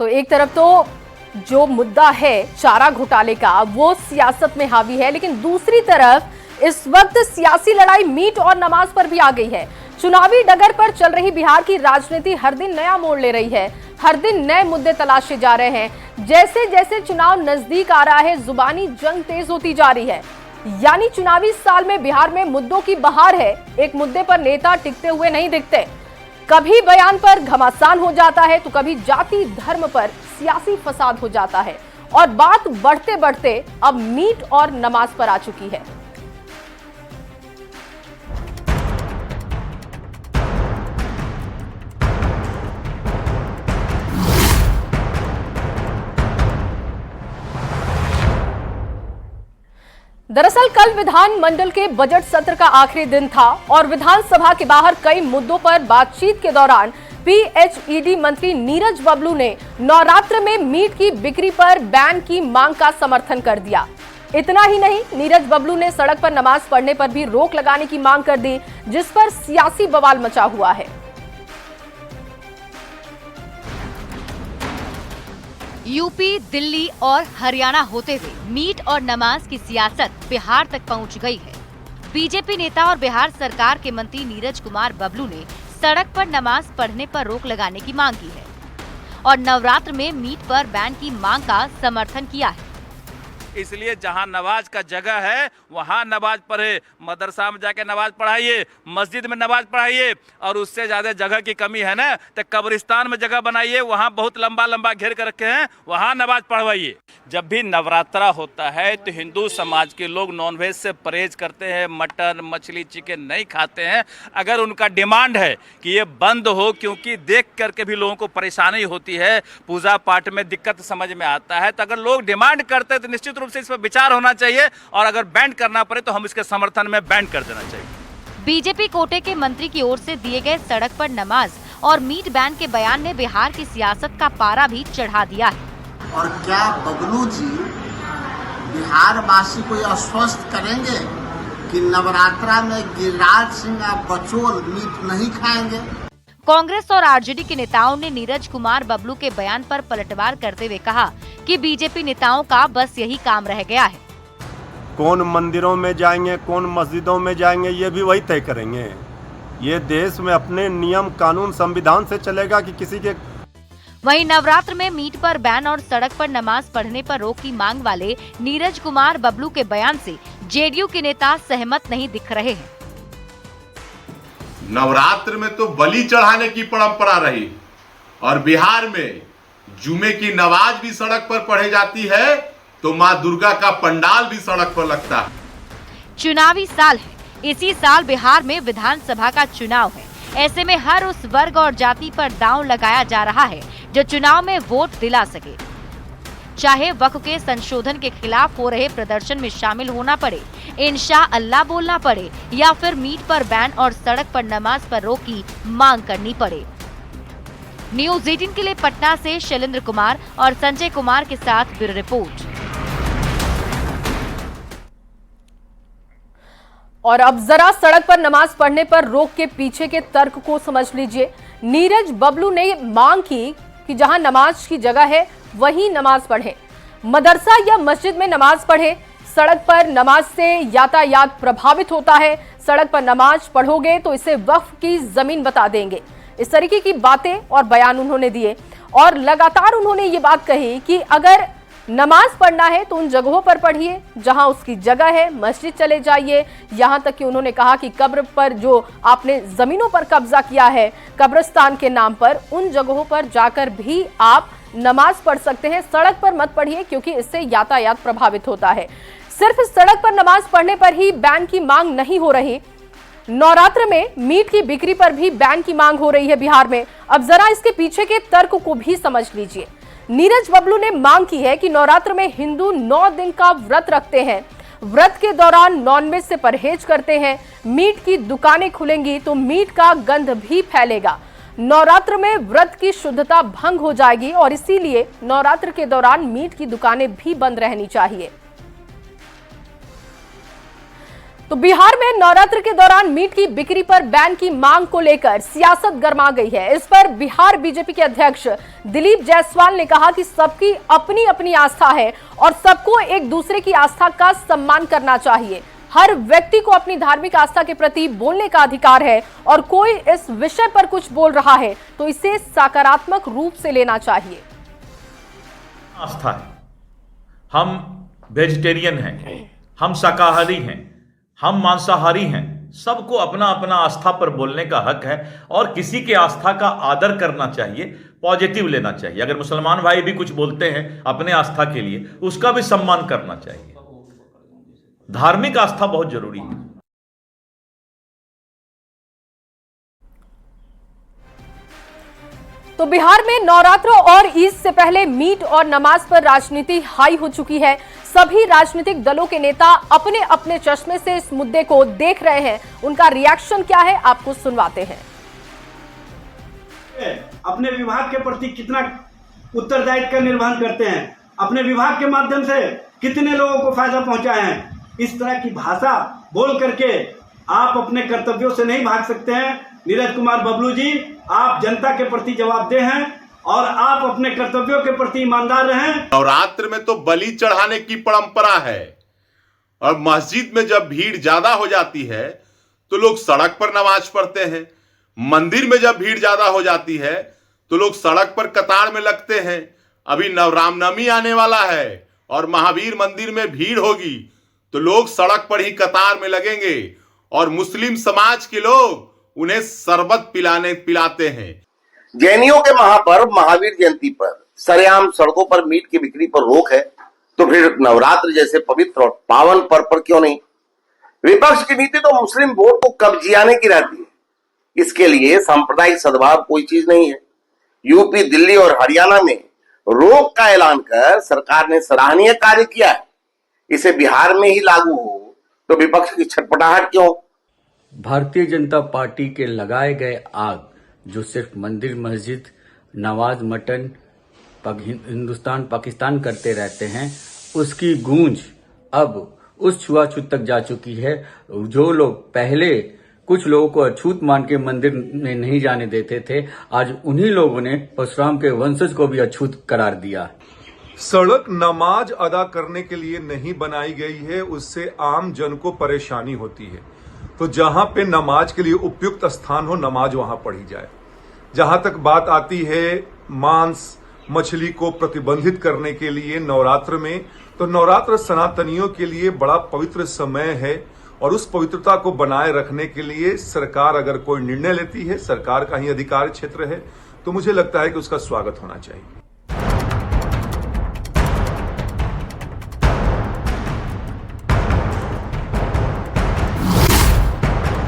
तो एक तरफ तो जो मुद्दा है चारा घोटाले का वो सियासत में हावी है, लेकिन दूसरी तरफ इस वक्त सियासी लड़ाई मीट और नमाज पर भी आ गई है। चुनावी डगर पर चल रही बिहार की राजनीति हर दिन नया मोड़ ले रही है, हर दिन नए मुद्दे तलाशे जा रहे हैं। जैसे जैसे चुनाव नजदीक आ रहा है, जुबानी जंग तेज होती जा रही है। यानी चुनावी साल में बिहार में मुद्दों की बहार है। एक मुद्दे पर नेता टिकते हुए नहीं दिखते, कभी बयान पर घमासान हो जाता है तो कभी जाति धर्म पर सियासी फसाद हो जाता है, और बात बढ़ते बढ़ते अब मीट और नमाज पर आ चुकी है। दरअसल कल विधानमंडल के बजट सत्र का आखिरी दिन था और विधानसभा के बाहर कई मुद्दों पर बातचीत के दौरान पीएचईडी मंत्री नीरज बबलू ने नवरात्र में मीट की बिक्री पर बैन की मांग का समर्थन कर दिया। इतना ही नहीं, नीरज बबलू ने सड़क पर नमाज पढ़ने पर भी रोक लगाने की मांग कर दी, जिस पर सियासी बवाल मचा हुआ है। यूपी, दिल्ली और हरियाणा होते हुए मीट और नमाज की सियासत बिहार तक पहुंच गई है। बीजेपी नेता और बिहार सरकार के मंत्री नीरज कुमार बबलू ने सड़क पर नमाज पढ़ने पर रोक लगाने की मांग की है और नवरात्र में मीट पर बैन की मांग का समर्थन किया है। इसलिए जहां नमाज का जगह है वहां नमाज पढ़े, मदरसा में जाके नमाज पढ़ाइए, मस्जिद में नमाज पढ़ाइए, और उससे ज्यादा जगह की कमी है ना तो कब्रिस्तान में जगह बनाइए, वहां बहुत लंबा लंबा घेर कर रखे हैं, वहां नमाज पढ़वाइए। जब भी नवरात्रा होता है तो हिंदू समाज के लोग नॉनवेज से परहेज करते हैं, मटन मछली चिकन नहीं खाते हैं। अगर उनका डिमांड है कि ये बंद हो, क्योंकि देख करके भी लोगों को परेशानी होती है, पूजा पाठ में दिक्कत समझ में आता है, तो अगर लोग डिमांड करते हैं तो निश्चित रूप से इस पर विचार होना चाहिए, और अगर बैन करना पड़े तो हम इसके समर्थन में बैन कर देना चाहिए। बीजेपी कोटे के मंत्री की ओर से दिए गए सड़क पर नमाज और मीट बैन के बयान ने बिहार की सियासत का पारा भी चढ़ा दिया है। और क्या बबलू जी बिहार वासी को आश्वस्त करेंगे कि नवरात्रा में गिरिराज सिंह आप बचोल मीट नहीं खाएंगे? कांग्रेस और आरजेडी के नेताओं ने नीरज कुमार बबलू के बयान पर पलटवार करते हुए कहा कि बीजेपी नेताओं का बस यही काम रह गया है। कौन मंदिरों में जाएंगे, कौन मस्जिदों में जाएंगे, ये भी वही तय करेंगे। ये देश में अपने नियम कानून संविधान से चलेगा कि किसी के। वहीं नवरात्र में मीट पर बैन और सड़क पर नमाज पढ़ने पर रोक की मांग वाले नीरज कुमार बबलू के बयान से जेडीयू के नेता सहमत नहीं दिख रहे हैं। नवरात्र में तो बलि चढ़ाने की परंपरा रही, और बिहार में जुमे की नमाज भी सड़क पर पढ़ी जाती है, तो माँ दुर्गा का पंडाल भी सड़क पर लगता है। चुनावी साल है, इसी साल बिहार में विधानसभा का चुनाव है। ऐसे में हर उस वर्ग और जाति पर दांव लगाया जा रहा है जो चुनाव में वोट दिला सके, चाहे वक्फ के संशोधन के खिलाफ हो रहे प्रदर्शन में शामिल होना पड़े, इंशाअल्लाह बोलना पड़े, या फिर मीट पर बैन और सड़क पर नमाज पर रोक की मांग करनी पड़े। न्यूज़ 18 के लिए पटना से शैलेंद्र कुमार और संजय कुमार के साथ ब्यूरो रिपोर्ट। और अब जरा सड़क पर नमाज पढ़ने पर रोक के पीछे के तर्क को समझ लीजिए। नीरज बबलू ने मांग की कि जहां नमाज की जगह है वहीं नमाज पढ़े, मदरसा या मस्जिद में नमाज पढ़े। सड़क पर नमाज से यातायात प्रभावित होता है, सड़क पर नमाज पढ़ोगे तो इसे वक्फ की जमीन बता देंगे। इस तरीके की बातें और बयान उन्होंने दिए, और लगातार उन्होंने ये बात कही कि अगर नमाज पढ़ना है तो उन जगहों पर पढ़िए जहां उसकी जगह है, मस्जिद चले जाइए। यहां तक कि उन्होंने कहा कि कब्र पर जो आपने जमीनों पर कब्जा किया है कब्रिस्तान के नाम पर, उन जगहों पर जाकर भी आप नमाज पढ़ सकते हैं, सड़क पर मत पढ़िए क्योंकि इससे यातायात प्रभावित होता है। सिर्फ सड़क पर नमाज पढ़ने पर ही बैन की मांग नहीं हो रही, नवरात्र में मीट की बिक्री पर भी बैन की मांग हो रही है बिहार में। अब जरा इसके पीछे के तर्क को भी समझ लीजिए। नीरज बबलू ने मांग की है कि नवरात्र में हिंदू 9 दिन का व्रत रखते हैं, व्रत के दौरान नॉनवेज से परहेज करते हैं, मीट की दुकानें खुलेंगी तो मीट का गंध भी फैलेगा, नवरात्र में व्रत की शुद्धता भंग हो जाएगी, और इसीलिए नवरात्र के दौरान मीट की दुकानें भी बंद रहनी चाहिए। तो बिहार में नवरात्र के दौरान मीट की बिक्री पर बैन की मांग को लेकर सियासत गर्मा गई है। इस पर बिहार बीजेपी के अध्यक्ष दिलीप जायसवाल ने कहा कि सबकी अपनी अपनी आस्था है और सबको एक दूसरे की आस्था का सम्मान करना चाहिए। हर व्यक्ति को अपनी धार्मिक आस्था के प्रति बोलने का अधिकार है और कोई इस विषय पर कुछ बोल रहा है तो इसे सकारात्मक रूप से लेना चाहिए। आस्था है, हम वेजिटेरियन हैं, हम शाकाहारी हैं, हम मांसाहारी हैं, सबको अपना अपना आस्था पर बोलने का हक है और किसी के आस्था का आदर करना चाहिए, पॉजिटिव लेना चाहिए। अगर मुसलमान भाई भी कुछ बोलते हैं अपने आस्था के लिए, उसका भी सम्मान करना चाहिए। धार्मिक आस्था बहुत जरूरी है। तो बिहार में नवरात्र और ईद से पहले मीट और नमाज पर राजनीति हाई हो चुकी है। सभी राजनीतिक दलों के नेता अपने अपने चश्मे से इस मुद्दे को देख रहे हैं। उनका रिएक्शन क्या है, आपको सुनवाते हैं। अपने विभाग के प्रति कितना उत्तरदायित्व का निर्वहन करते हैं, अपने विभाग के माध्यम से कितने लोगों को फायदा पहुंचाए हैं। इस तरह की भाषा बोल करके आप अपने कर्तव्यों से नहीं भाग सकते हैं। नीरज कुमार बबलू जी, आप जनता के प्रति जवाबदेह हैं और आप अपने कर्तव्यों के प्रति ईमानदार रहें। नवरात्र में तो बलि चढ़ाने की परंपरा है और मस्जिद में जब भीड़ ज्यादा हो जाती है तो लोग सड़क पर नमाज पढ़ते हैं। मंदिर में जब भीड़ ज्यादा हो जाती है तो लोग सड़क पर कतार में लगते हैं। अभी रामनवमी आने वाला है और महावीर मंदिर में भीड़ होगी तो लोग सड़क पर ही कतार में लगेंगे और मुस्लिम समाज के लोग उन्हें शरबत पिलाते हैं। जैनियों के महापर्व महावीर जयंती पर सरेआम सड़कों पर मीट की बिक्री पर रोक है तो फिर नवरात्र जैसे पवित्र और पावन पर्व पर क्यों नहीं। विपक्ष की नीति तो मुस्लिम वोट को कब्जियाने की रहती है। इसके लिए सांप्रदायिक सद्भाव कोई चीज नहीं है। यूपी, दिल्ली और हरियाणा में रोक का ऐलान कर सरकार ने सराहनीय कार्य किया है। इसे बिहार में ही लागू हो तो विपक्ष की छटपटाहट क्यों। भारतीय जनता पार्टी के लगाए गए आग जो सिर्फ मंदिर, मस्जिद, नमाज, मटन, हिंदुस्तान पाकिस्तान करते रहते हैं, उसकी गूंज अब उस छुआछूत तक जा चुकी है। जो लोग पहले कुछ लोगों को अछूत मान के मंदिर में नहीं जाने देते थे, आज उन्हीं लोगों ने परशुराम के वंशज को भी अछूत करार दिया। सड़क नमाज अदा करने के लिए नहीं बनाई गई है, उससे आम जन को परेशानी होती है। तो जहां पे नमाज के लिए उपयुक्त स्थान हो, नमाज वहां पढ़ी जाए। जहां तक बात आती है मांस मछली को प्रतिबंधित करने के लिए नवरात्र में, तो नवरात्र सनातनियों के लिए बड़ा पवित्र समय है और उस पवित्रता को बनाए रखने के लिए सरकार अगर कोई निर्णय लेती है, सरकार का ही अधिकार क्षेत्र है, तो मुझे लगता है कि उसका स्वागत होना चाहिए।